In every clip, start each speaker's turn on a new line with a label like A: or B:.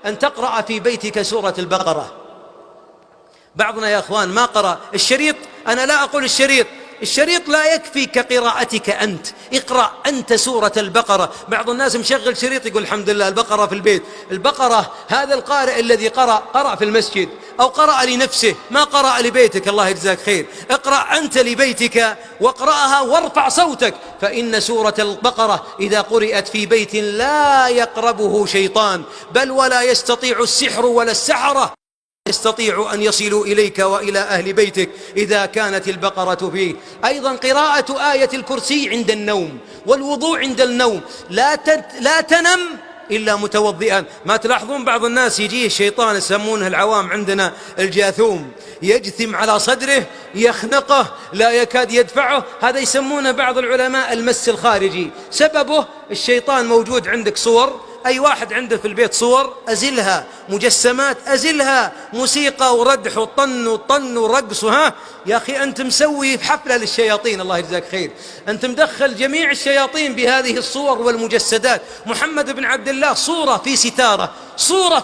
A: أن تقرأ في بيتك سورة البقرة. بعضنا يا أخوان ما قرأ الشريط. أنا لا أقول الشريط لا يكفي كقراءتك أنت، اقرأ أنت سورة البقرة. بعض الناس مشغل شريط يقول الحمد لله البقرة في البيت. البقرة هذا القارئ الذي قرأ في المسجد أو قرأ لنفسه، ما قرأ لبيتك، الله يجزاك خير. اقرأ أنت لبيتك واقرأها وارفع صوتك، فإن سورة البقرة إذا قرأت في بيت لا يقربه شيطان، بل ولا يستطيع السحر ولا السحرة يستطيع أن يصلوا إليك وإلى أهل بيتك إذا كانت البقرة فيه. أيضا قراءة آية الكرسي عند النوم والوضوء عند النوم. لا تنم إلا متوضئا. ما تلاحظون بعض الناس يجيه الشيطان يسمونه العوام عندنا الجاثوم، يجثم على صدره يخنقه لا يكاد يدفعه، هذا يسمونه بعض العلماء المس الخارجي. سببه الشيطان موجود عندك صور، أي واحد عنده في البيت صور أزلها، مجسمات أزلها، موسيقى وردح وطن ورقص. ها يا أخي أنت مسوي حفلة للشياطين، الله يجزاك خير. أنت مدخل جميع الشياطين بهذه الصور والمجسدات. محمد بن عبد الله صورة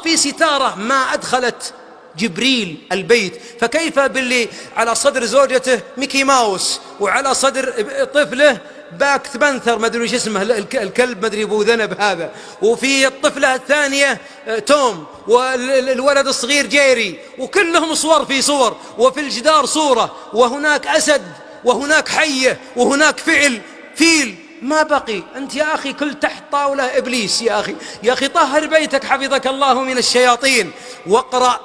A: في ستارة ما أدخلت جبريل البيت، فكيف باللي على صدر زوجته ميكي ماوس وعلى صدر طفله باك بانثر ما ادري وش اسمه الكلب ما ادري ابو ذنب هذا، وفي الطفله الثانيه توم، والولد الصغير جيري، وكلهم صور في صور، وفي الجدار صوره، وهناك اسد وهناك حيه وهناك فيل. ما بقي. أنت يا أخي كل تحت طاولة إبليس. يا أخي طهر بيتك حفظك الله من الشياطين، واقرأ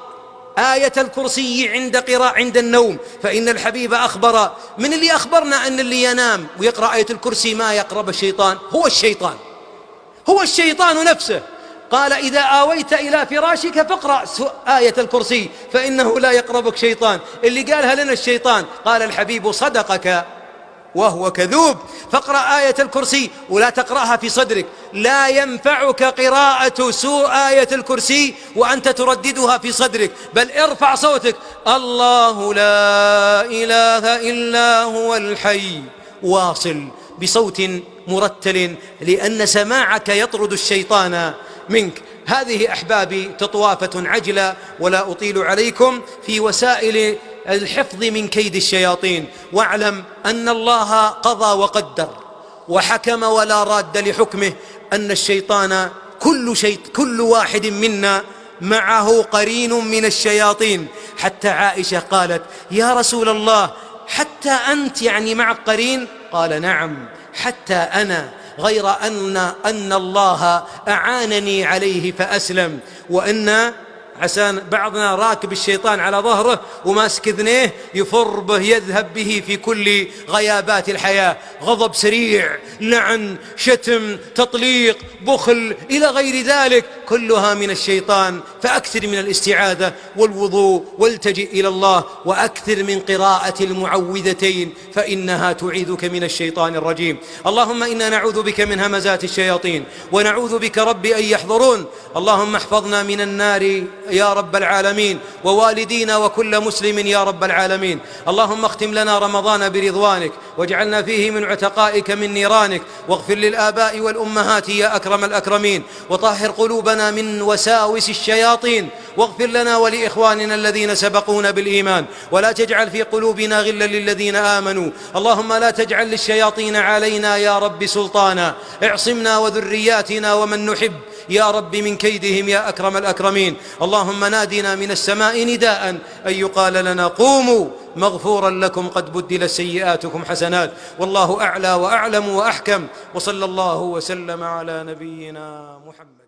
A: آية الكرسي عند النوم، فإن الحبيب أخبر من اللي أخبرنا أن اللي ينام ويقرأ آية الكرسي ما يقرب الشيطان هو الشيطان نفسه. قال إذا آويت إلى فراشك فاقرأ آية الكرسي فإنه لا يقربك شيطان. اللي قالها لنا الشيطان. قال الحبيب صدقك وهو كذوب. فاقرأ آية الكرسي ولا تقرأها في صدرك. لا ينفعك قراءة آية الكرسي وأنت ترددها في صدرك، بل ارفع صوتك الله لا إله إلا هو الحي، واصل بصوت مرتل، لأن سماعك يطرد الشيطان منك. هذه أحبابي تطوافة عجلة، ولا أطيل عليكم في وسائل الحفظ من كيد الشياطين. واعلم أن الله قضى وقدر وحكم ولا راد لحكمه، أن الشيطان كل واحد منا معه قرين من الشياطين. حتى عائشة قالت يا رسول الله حتى أنت يعني معك قرين؟ قال نعم حتى أنا، غير أن الله أعانني عليه فأسلم. وأن عسان بعضنا راكب الشيطان على ظهره وماسك اذنيه يفر به يذهب به في كل غيابات الحياة، غضب سريع، لعن، شتم، تطليق، بخل إلى غير ذلك، كلها من الشيطان. فأكثر من الاستعاذة والوضوء والتجئ إلى الله، وأكثر من قراءة المعوذتين فإنها تعيذك من الشيطان الرجيم. اللهم إنا نعوذ بك من همزات الشياطين، ونعوذ بك رب أن يحضرون. اللهم احفظنا من النار يا رب العالمين، ووالدينا وكل مسلم يا رب العالمين. اللهم اختم لنا رمضان برضوانك، واجعلنا فيه من عتقائك من نيرانك، واغفر للآباء والأمهات يا أكرم الأكرمين، وطهر قلوبنا من وساوس الشياطين، واغفر لنا ولإخواننا الذين سبقونا بالإيمان، ولا تجعل في قلوبنا غلا للذين آمنوا. اللهم لا تجعل للشياطين علينا يا رب سلطانا، اعصمنا وذرياتنا ومن نحب يا رب من كيدهم يا أكرم الأكرمين. اللهم نادنا من السماء نداء أن يقال لنا قوموا مغفورا لكم قد بدلت سيئاتكم حسنات، والله أعلى وأعلم وأحكم، وصلى الله وسلم على نبينا محمد.